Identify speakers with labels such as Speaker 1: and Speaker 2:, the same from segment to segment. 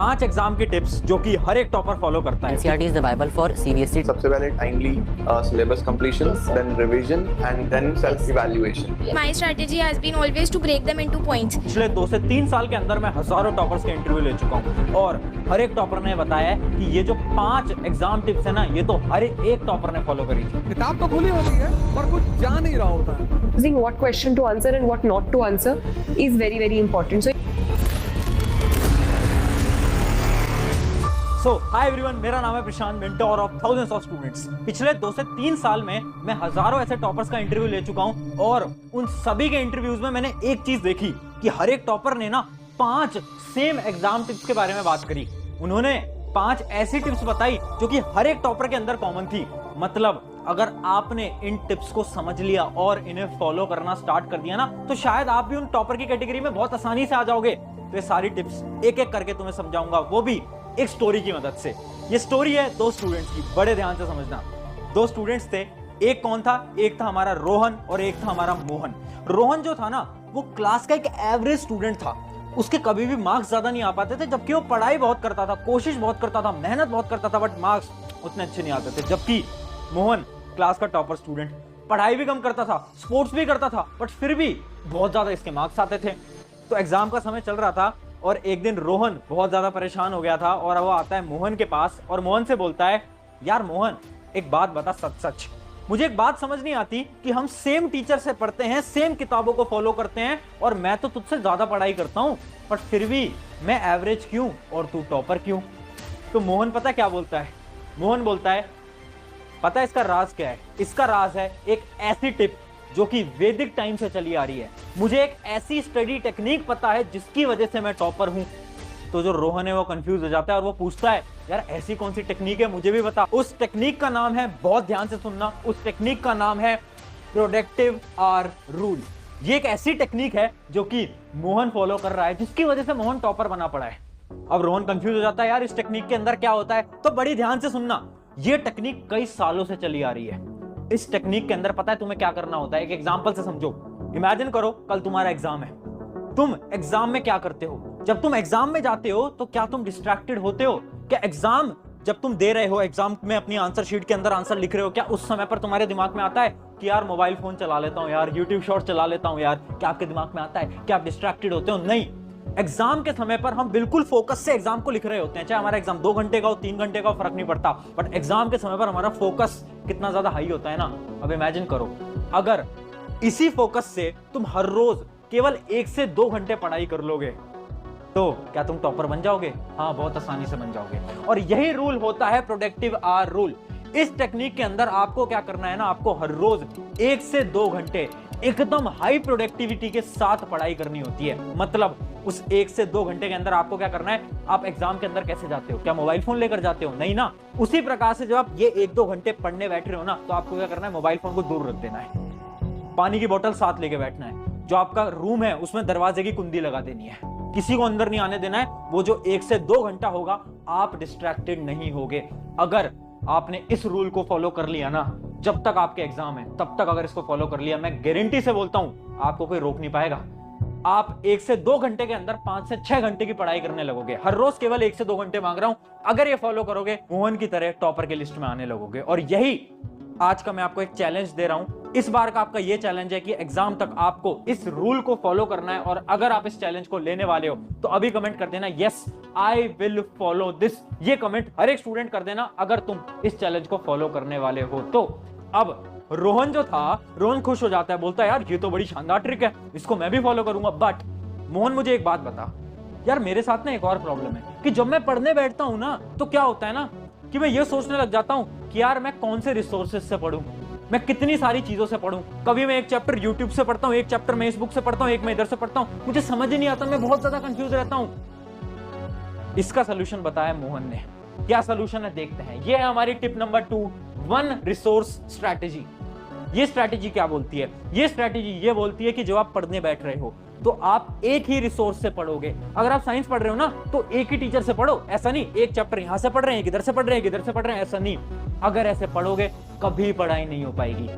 Speaker 1: 5 exam की tips जो कि हर एक टॉपर फॉलो करता है।
Speaker 2: NCERT is the Bible for CBSE.
Speaker 3: सबसे पहले timely syllabus completion, then revision and then self evaluation.
Speaker 4: My strategy has been always to break them into points.
Speaker 1: पिछले 2 से 3 साल के अंदर मैं हजारों टॉपर्स के इंटरव्यू ले चुका हूँ और हर एक टॉपर ने बताया है कि ये जो 5 एग्जाम टिप्स है ना, ये तो हर एक टॉपर ने फॉलो करी थी।
Speaker 5: किताब तो खुली होती है पर कुछ जा नहीं रहा होता है।
Speaker 6: Choosing what question to answer and what not to answer is very, very important.
Speaker 1: Hi everyone, मेरा नाम है Prashant, mentor of thousands of students. पिछले 2 से 3 साल में मैं हजारों ऐसे टॉपर्स का इंटरव्यू ले चुका हूं और उन सभी के इंटरव्यूज में मैंने एक चीज देखी कि हर एक टॉपर ने ना 5 सेम एग्जाम टिप्स के बारे में बात करी। उन्होंने 5 ऐसी टिप्स बताई जो कि हर एक टॉपर के अंदर कॉमन थी। मतलब अगर आपने इन टिप्स को समझ लिया और इन्हें फॉलो करना स्टार्ट कर दिया ना, तो शायद आप भी उन टॉपर की कैटेगरी में बहुत आसानी से आ जाओगे। तो ये सारी टिप्स एक एक करके तुम्हें समझाऊंगा, वो भी एक स्टोरी की मदद से। ये स्टोरी है 2 स्टूडेंट्स की, बड़े ध्यान से समझना। 2 स्टूडेंट्स थे, एक कौन था? एक था हमारा रोहन और एक था हमारा मोहन। रोहन जो था ना, वो क्लास का एक एवरेज स्टूडेंट था। उसके कभी भी मार्क्स ज्यादा नहीं आ पाते थे, जबकि वो पढ़ाई बहुत करता था, कोशिश बहुत करता था, मेहनत बहुत करता था, बट मार्क्स उतने अच्छे नहीं आते थे। जबकि मोहन क्लास का टॉपर स्टूडेंट, पढ़ाई भी कम करता था, स्पोर्ट्स भी करता था, बट फिर भी बहुत ज्यादा इसके मार्क्स आते थे। तो एग्जाम का समय चल रहा था और एक दिन रोहन बहुत ज्यादा परेशान हो गया था और वो आता है मोहन के पास और मोहन से बोलता है, यार मोहन, एक बात बता सच सच, मुझे एक बात समझ नहीं आती कि हम सेम टीचर से पढ़ते हैं, सेम किताबों को फॉलो करते हैं और मैं तो तुझसे ज्यादा पढ़ाई करता हूं, पर फिर भी मैं एवरेज क्यों और तू टॉपर क्यों? तो मोहन पता क्या बोलता है? मोहन बोलता है, पता है इसका राज क्या है? इसका राज है एक ऐसी टिप जो कि वैदिक टाइम से चली आ रही है। मुझे एक ऐसी स्टडी टेक्निक पता है जिसकी वजह से मैं टॉपर हूं। तो जो रोहन है वो कंफ्यूज हो जाता है और वो पूछता है, यार ऐसी कौन सी टेक्निक है, मुझे भी बता। उस टेक्निक का नाम है, बहुत ध्यान से सुनना, उस टेक्निक का नाम है प्रोडक्टिव आर रूल। ये एक ऐसी टेक्निक है जो कि मोहन फॉलो कर रहा है, जिसकी वजह से मोहन टॉपर बना पड़ा है। अब रोहन कंफ्यूज हो जाता है, यार इस टेक्निक के अंदर क्या होता है? तो बड़ी ध्यान से सुनना, ये टेक्निक कई सालों से चली आ रही है। इस टेक्निक के अंदर पता है तुम्हें क्या करना होता है? एक एग्जांपल से समझो। इमेजिन करो कल तुम्हारा एग्जाम है। तुम एग्जाम में क्या करते हो? जब तुम एग्जाम में जाते हो तो क्या तुम डिस्ट्रैक्टेड होते हो? क्या एग्जाम जब तुम दे रहे हो, एग्जाम में अपनी आंसर शीट के अंदर आंसर लिख रहे हो, क्या उस समय पर तुम्हारे दिमाग में आता है कि यार मोबाइल फोन चला लेता हूं, यार यूट्यूब शॉर्ट चला लेता हूं यार? क्या आपके दिमाग में आता है? क्या आप डिस्ट्रैक्टेड होते हो? नहीं। एग्जाम के समय पर हम बिल्कुल फोकस से एग्जाम को लिख रहे होते हैं, चाहे हमारा एग्जाम 2 घंटे का हो, 3 घंटे का हो, फर्क नहीं पड़ता। बट एग्जाम के समय पर हमारा फोकस कितना ज्यादा हाई होता है ना। अब इमेजिन करो, अगर इसी फोकस से तुम हर रोज केवल 1 से 2 घंटे पढ़ाई कर लोगे तो क्या तुम टॉपर बन जाओगे? हाँ, बहुत आसानी से बन जाओगे। और यही रूल होता है प्रोडक्टिव आर रूल। इस टेक्निक के अंदर आपको क्या करना है ना, आपको हर रोज 1 से 2 घंटे एकदम हाई प्रोडक्टिविटी के साथ पढ़ाई करनी होती है। मतलब उस 1 से 2 घंटे के अंदर आपको क्या करना है? आप एग्जाम के अंदर कैसे जाते हो? क्या मोबाइल फोन लेकर जाते हो? नहीं ना। उसी प्रकार से जब आप ये 1-2 घंटे पढ़ने बैठ रहे हो ना, तो आपको क्या करना है? मोबाइल फोन को दूर रख देना है, पानी की बोतल साथ लेके बैठना है, जो आपका रूम है उसमें दरवाजे की कुंडी लगा देनी है, किसी को अंदर नहीं आने देना है। वो जो 1 से 2 घंटा होगा आप डिस्ट्रैक्टेड नहीं होगे। अगर आपने इस रूल को फॉलो कर लिया ना, जब तक आपके एग्जाम है तब तक अगर इसको फॉलो कर लिया, मैं गारंटी से बोलता हूं आपको कोई रोक नहीं पाएगा। आप 1 से 2 घंटे के अंदर 5 से 6 घंटे की पढ़ाई करने लगोगे। हर रोज केवल 1 से 2 घंटे मांग रहा हूं। अगर ये फॉलो करोगे, मोहन की तरह टॉपर के लिस्ट में आने लगोगे। और यही आज का मैं आपको एक चैलेंज दे रहा हूं। इस बार का आपका ये चैलेंज है कि एग्जाम तक आपको इस रूल को फॉलो करना है। और अगर आप इस चैलेंज को लेने वाले हो तो अभी कमेंट कर देना, yes I will follow this. ये कमेंट हर एक स्टूडेंट कर देना अगर तुम इस चैलेंज को फॉलो करने वाले हो तो। अब रोहन जो था, रोहन खुश हो जाता है, बोलता है यार ये तो बड़ी शानदार ट्रिक है, इसको मैं भी फॉलो करूंगा। बट मोहन, मुझे एक बात बता यार, मेरे साथ ना एक और प्रॉब्लम है कि जब मैं पढ़ने बैठता हूं ना, तो क्या होता है ना कि मैं ये सोचने लग जाता हूं कि यार मैं कौन से रिसोर्सेज से पढ़ूं, मैं कितनी सारी चीजों से पढ़ूं। कभी मैं एक चैप्टर यूट्यूब से पढ़ता हूं, एक चैप्टर मैं इस बुक से पढ़ता हूं, एक मैं इधर से पढ़ता हूं, मुझे समझ ही नहीं आता, मैं बहुत ज्यादा कंफ्यूज रहता हूं। इसका सोल्यूशन बताया मोहन ने। क्या सोल्यूशन है देखते हैं। ये है हमारी टिप नंबर 2, 1 रिसोर्स स्ट्रैटेजी। ये स्ट्रैटेजी क्या बोलती है? ये स्ट्रैटेजी ये बोलती है कि जब आप पढ़ने बैठ रहे हो तो आप एक ही रिसोर्स से पढ़ोगे। अगर आप साइंस पढ़ रहे हो ना, तो एक ही टीचर से पढ़ो। ऐसा नहीं एक चैप्टर यहां से पढ़ रहे हैं, इधर से पढ़ रहे हैं, इधर से पढ़ रहे हैं, ऐसा नहीं। अगर ऐसे पढ़ोगे कभी पढ़ाई नहीं हो पाएगी।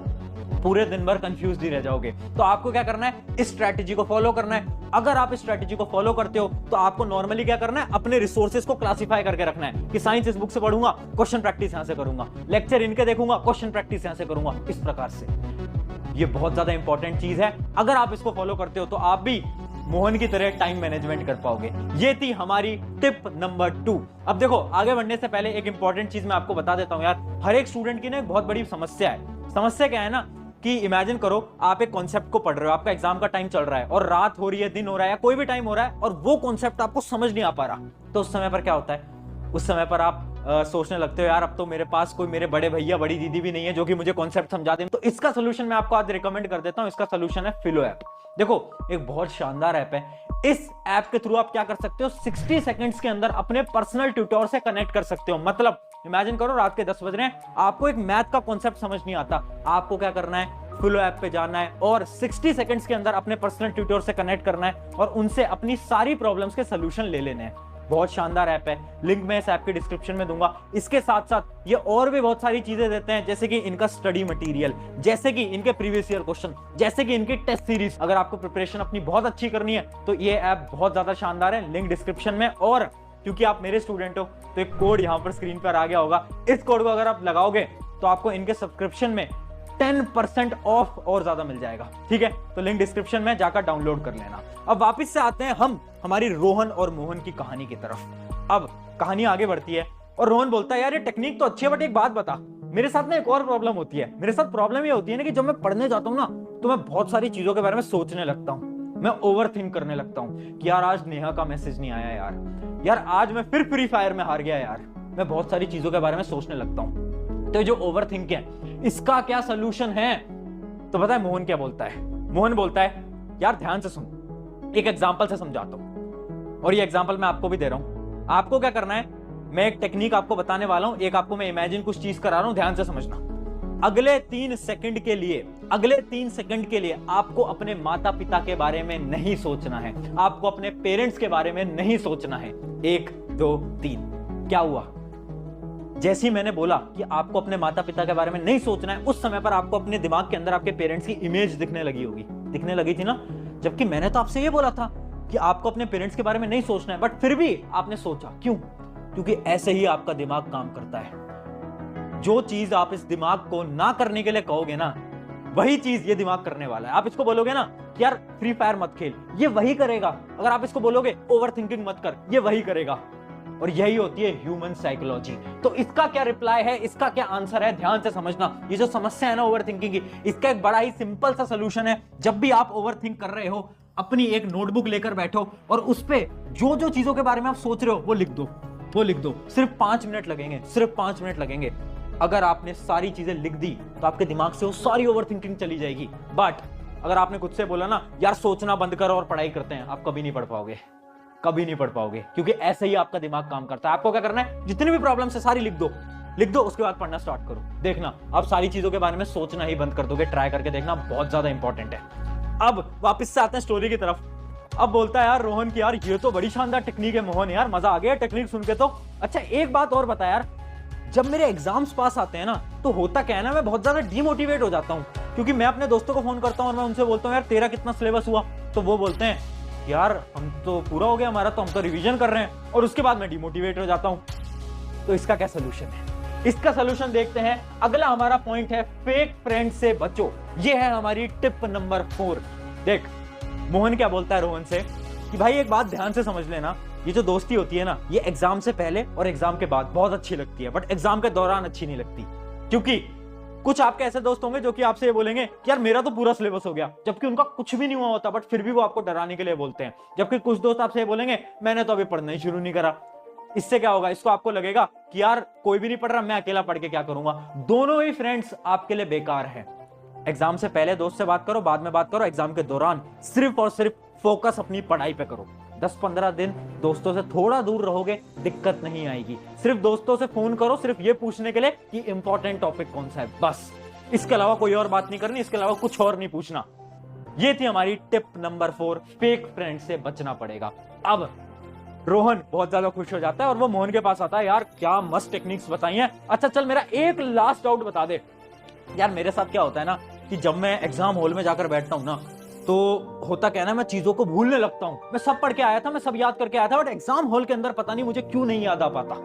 Speaker 1: पूरे दिन भर कंफ्यूज ही रह जाओगे। तो आपको क्या करना है, इस स्ट्रैटेजी को फॉलो करना है। अगर आप इस स्ट्रैटेजी को फॉलो करते हो तो आपको नॉर्मली क्या करना है, अपने रिसोर्सेज को क्लासिफाई करके रखना है कि साइंस इस बुक से पढ़ूंगा, क्वेश्चन प्रैक्टिस यहां से करूंगा, लेक्चर इनके देखूंगा, क्वेश्चन प्रैक्टिस यहां से करूंगा, इस प्रकार से। ये बहुत ज्यादा इंपॉर्टेंट चीज है। अगर आप इसको फॉलो करते हो तो आप भी मोहन की तरह टाइम मैनेजमेंट कर पाओगे। ये थी हमारी टिप नंबर 2। अब देखो, आगे बढ़ने से पहले एक इंपॉर्टेंट चीज मैं आपको बता देता हूं यार। हर एक स्टूडेंट की ना एक बहुत बड़ी समस्या है। समस्या क्या है ना कि इमेजिन करो आप एक कॉन्सेप्ट को पढ़ रहे हो, आपका एग्जाम का टाइम चल रहा है और रात हो रही है, दिन हो रहा है, या कोई भी टाइम हो रहा है और वो कॉन्सेप्ट आपको समझ नहीं आ पा रहा। तो उस समय पर क्या होता है, उस समय पर आप सोचने लगते हो यार अब तो मेरे पास कोई मेरे बड़े भैया बड़ी दीदी भी नहीं है जो कि मुझे कॉन्सेप्ट समझा दें। तो इसका सोल्यूशन मैं आपको आज रिकमेंड कर देता हूं। इसका सोल्यूशन है फिलो ऐप। देखो, एक बहुत शानदार ऐप है। इस ऐप के थ्रू आप क्या कर सकते हो, 60 सेकंड्स के अंदर अपने पर्सनल ट्यूटर से कनेक्ट कर सकते हो। मतलब इमेजिन करो रात के 10 बज रहे हैं, आपको एक मैथ का कॉन्सेप्ट समझ नहीं आता, आपको क्या करना है, फिलो ऐप पे जाना है और 60 सेकंड्स के अंदर अपने पर्सनल ट्यूटर से कनेक्ट करना है और उनसे अपनी सारी प्रॉब्लम्स के सोल्यूशन ले लेने हैं। बहुत शानदार ऐप है, लिंक मैं इस ऐप के डिस्क्रिप्शन में दूंगा। इसके साथ साथ ये और भी बहुत सारी चीजें देते हैं, जैसे कि इनका स्टडी मटेरियल, जैसे कि इनके प्रीवियस ईयर क्वेश्चन, जैसे कि इनकी टेस्ट सीरीज। अगर आपको प्रिपरेशन अपनी बहुत अच्छी करनी है तो ये ऐप बहुत ज्यादा शानदार है, लिंक डिस्क्रिप्शन में। और क्योंकि आप मेरे स्टूडेंट हो तो एक कोड यहाँ पर स्क्रीन पर आ गया होगा, इस कोड को अगर आप लगाओगे तो आपको इनके सब्सक्रिप्शन में 10% ऑफ और ज्यादा मिल जाएगा। ठीक है, तो लिंक डिस्क्रिप्शन में जाकर डाउनलोड कर लेना। अब वापस से आते हैं हम हमारी रोहन और मोहन की कहानी की तरफ। अब कहानी आगे बढ़ती है और रोहन बोलता है यार ये टेक्निक तो अच्छी है बट एक बात बता, मेरे साथ ना एक और प्रॉब्लम होती है। मेरे साथ प्रॉब्लम ये होती है ना कि जब मैं पढ़ने जाता हूँ ना तो मैं बहुत सारी चीजों के बारे में सोचने लगता हूँ, मैं ओवर थिंक करने लगता हूँ कि यार आज नेहा का मैसेज नहीं आया, यार आज मैं फिर फ्री फायर में हार गया, यार मैं बहुत सारी चीजों के बारे में सोचने लगता हूँ। तो जो ओवर थिंक है इसका क्या सोल्यूशन है? तो पता है मोहन क्या बोलता है? मोहन बोलता है यार ध्यान से सुन, एक एग्जांपल से समझाता हूं और ये एग्जांपल मैं आपको भी दे रहा हूं। आपको क्या करना है, मैं एक टेक्निक आपको बताने वाला हूं, एक आपको मैं इमेजिन कुछ चीज करा रहा हूं, ध्यान से समझना। अगले 3 सेकंड के लिए आपको अपने माता पिता के बारे में नहीं सोचना है, आपको अपने पेरेंट्स के बारे में नहीं सोचना है। 1 2 3 क्या हुआ? जैसे ही मैंने बोला कि आपको अपने माता पिता के बारे में नहीं सोचना है, उस समय पर आपको अपने दिमाग के अंदर आपके पेरेंट्स की इमेज दिखने लगी थी ना। जबकि मैंने तो आपसे ये बोला था कि आपको अपने पेरेंट्स के बारे में नहीं सोचना है, बट फिर भी आपने सोचा। क्यों? क्योंकि ऐसे ही आपका दिमाग काम करता है। जो चीज आप इस दिमाग को ना करने के लिए कहोगे ना, वही चीज ये दिमाग करने वाला है। आप इसको बोलोगे ना कि यार फ्री फायर मत खेल, ये वही करेगा। अगर आप इसको बोलोगे ओवर थिंकिंग मत कर, ये वही करेगा। और यही होती है ह्यूमन साइकोलॉजी। तो इसका क्या रिप्लाई है, इसका क्या आंसर है, ध्यान से समझना। ये जो समस्या है ना ओवर थिंकिंग की, इसका एक बड़ा ही सिंपल सा सोल्यूशन है। जब भी आप ओवर थिंक कर रहे हो, अपनी एक नोटबुक लेकर बैठो और उस पे जो जो चीजों के बारे में आप सोच रहे हो वो लिख दो। सिर्फ 5 मिनट लगेंगे। अगर आपने सारी चीजें लिख दी तो आपके दिमाग से वो सारी ओवर थिंकिंग चली जाएगी। बट अगर आपने खुद से बोला ना यार सोचना बंद करो और पढ़ाई करते हैं, आप कभी नहीं पढ़ पाओगे, क्योंकि ऐसे ही आपका दिमाग काम करता है। आपको क्या करना है, जितनी भी प्रॉब्लम है सारी लिख दो, उसके बाद पढ़ना स्टार्ट करो। देखना आप सारी चीजों के बारे में सोचना ही बंद कर दोगे। ट्राई करके देखना, बहुत ज्यादा इंपॉर्टेंट है। अब वापस से आते हैं स्टोरी की तरफ। अब बोलता है यार रोहन की यार ये तो बड़ी शानदार टेक्निक है मोहन, यार मजा आ गया टेक्निक सुन के तो। अच्छा एक बात और बता यार, जब मेरे एग्जाम्स पास आते हैं ना तो होता क्या है ना, मैं बहुत ज्यादा डिमोटिवेट हो जाता हूँ, क्योंकि मैं अपने दोस्तों को फोन करता हूँ और मैं उनसे बोलता हूँ यार तेरा कितना सिलेबस हुआ, तो वो बोलते हैं यार हम तो पूरा हो गया हमारा, तो हम तो रिवीजन कर रहे हैं, और उसके बाद मैं डिमोटिवेट हो जाता हूं। तो इसका क्या सोल्यूशन है? इसका सोल्यूशन देखते हैं। अगला हमारा पॉइंट है फेक फ्रेंड से बचो। ये है हमारी टिप नंबर 4। देख मोहन क्या बोलता है रोहन से कि भाई एक बात ध्यान से समझ लेना, ये जो दोस्ती होती है ना, ये एग्जाम से पहले और एग्जाम के बाद बहुत अच्छी लगती है, बट एग्जाम के दौरान अच्छी नहीं लगती। क्योंकि कुछ आपके ऐसे दोस्त होंगे जो कि आपसे ये बोलेंगे कि यार मेरा तो पूरा सिलेबस हो गया, जबकि उनका कुछ भी नहीं हुआ होता, बट फिर भी वो आपको डराने के लिए बोलते हैं। जबकि कुछ दोस्त आपसे ये बोलेंगे मैंने तो अभी पढ़ना ही शुरू नहीं करा। इससे क्या होगा, इसको आपको लगेगा कि यार कोई भी नहीं पढ़ रहा, मैं अकेला पढ़ के क्या करूंगा। दोनों ही फ्रेंड्स आपके लिए बेकार है। एग्जाम से पहले दोस्त से बात करो, बाद में बात करो। एग्जाम के दौरान सिर्फ और सिर्फ फोकस अपनी पढ़ाई पे करो। 10-15 दिन दोस्तों से थोड़ा दूर रहोगे, दिक्कत नहीं आएगी। सिर्फ दोस्तों से फोन करो सिर्फ ये पूछने के लिए कि इंपॉर्टेंट टॉपिक कौन सा है, बस। इसके अलावा कोई और बात नहीं करनी, इसके अलावा कुछ और नहीं पूछना। ये थी हमारी टिप नंबर 4, फेक फ्रेंड से बचना पड़ेगा। अब रोहन बहुत ज्यादा खुश हो जाता है और वो मोहन के पास आता है, यार क्या मस्त टेक्निक्स बताई हैं। अच्छा चल मेरा एक लास्ट डाउट बता दे। यार मेरे साथ क्या होता है ना कि जब मैं एग्जाम हॉल में जाकर बैठता हूँ ना, तो होता क्या है ना, मैं चीजों को भूलने लगता हूँ। मैं सब पढ़ के आया था, मैं सब याद करके आया था, बट एग्जाम हॉल के अंदर पता नहीं मुझे क्यों नहीं याद आ पाता।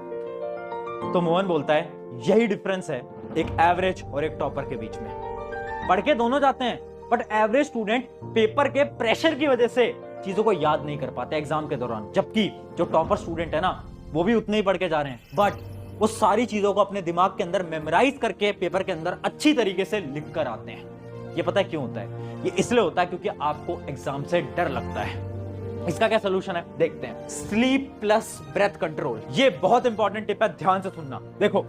Speaker 1: तो मोहन बोलता है यही डिफरेंस है एक एवरेज और एक टॉपर के बीच में। पढ़ के दोनों जाते हैं, बट एवरेज स्टूडेंट पेपर के प्रेशर की वजह से चीजों को याद नहीं कर पाते एग्जाम के दौरान, जबकि जो टॉपर स्टूडेंट है ना, वो भी उतने ही पढ़ के जा रहे हैं, बट वो सारी चीजों को अपने दिमाग के अंदर मेमोराइज करके पेपर के अंदर अच्छी तरीके से लिख कर आते हैं। ये पता है क्यों होता है? ये इसलिए होता है क्योंकि आपको एग्जाम से डर लगता है। इसका क्या सोल्यूशन है, देखते हैं। स्लीप प्लस ब्रेथ कंट्रोल, ये बहुत इंपॉर्टेंट टिप है, ध्यान से सुनना। देखो,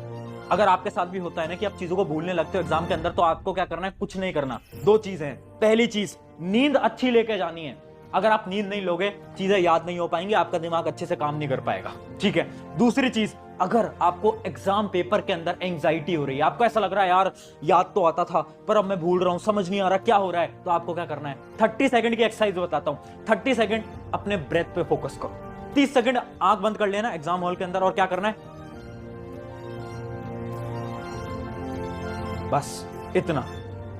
Speaker 1: अगर आपके साथ भी होता है ना कि आप चीजों को भूलने लगते हो एग्जाम के अंदर, तो आपको क्या करना है? कुछ नहीं करना। दो चीजें हैं। पहली चीज, नींद अच्छी लेके जानी है। अगर आप नींद नहीं लोगे, चीजें याद नहीं हो पाएंगी, आपका दिमाग अच्छे से काम नहीं कर पाएगा, ठीक है। दूसरी चीज, अगर आपको एग्जाम पेपर के अंदर एंजाइटी हो रही है, आपको ऐसा लग रहा है यार याद तो आता था पर अब मैं भूल रहा हूं, समझ नहीं आ रहा क्या हो रहा है, तो आपको क्या करना है? 30 सेकंड की एक्सरसाइज बताता हूं। 30 सेकंड अपने ब्रेथ पे फोकस करो। 30 सेकंड आंख बंद कर लेना एग्जाम हॉल के अंदर, और क्या करना है? बस इतना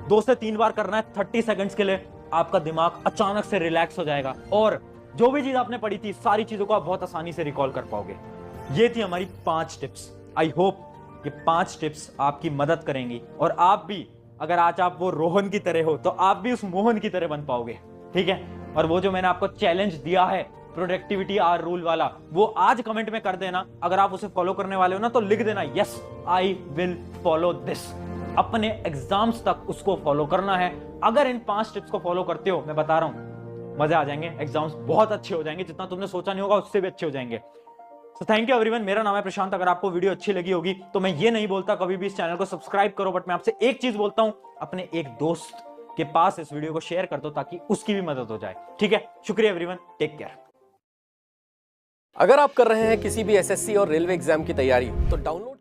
Speaker 1: 2 से 3 बार करना है 30 सेकंड्स के लिए। आपका दिमाग अचानक से रिलैक्स हो जाएगा और जो भी चीज आपने पढ़ी थी, सारी चीजों को आप बहुत आसानी से रिकॉल कर पाओगे। ये थी हमारी 5 टिप्स। आई होप ये 5 टिप्स आपकी मदद करेंगी और आप भी, अगर आज आप वो रोहन की तरह हो, तो आप भी उस मोहन की तरह बन पाओगे, ठीक है। और वो जो मैंने आपको चैलेंज दिया है, प्रोडक्टिविटी आर रूल वाला, वो आज कमेंट में कर देना। अगर आप उसे फॉलो करने वाले हो ना, तो लिख देना yes I will follow this. अपने एग्जाम्स तक उसको फॉलो करना है। अगर इन 5 टिप्स को फॉलो करते हो, मैं बता रहा हूं, मजे आ जाएंगे, एग्जाम्स बहुत अच्छे हो जाएंगे, जितना तुमने सोचा नहीं होगा उससे भी अच्छे हो जाएंगे। तो थैंक यू एवरीवन, मेरा नाम है प्रशांत। अगर आपको वीडियो अच्छी लगी होगी तो मैं ये नहीं बोलता कभी भी इस चैनल को सब्सक्राइब करो, बट मैं आपसे एक चीज बोलता हूं, अपने एक दोस्त के पास इस वीडियो को शेयर कर दो ताकि उसकी भी मदद हो जाए, ठीक है। शुक्रिया एवरीवन, टेक केयर।
Speaker 2: अगर आप कर रहे हैं किसी भी एसएससी और रेलवे एग्जाम की तैयारी, तो डाउनलोड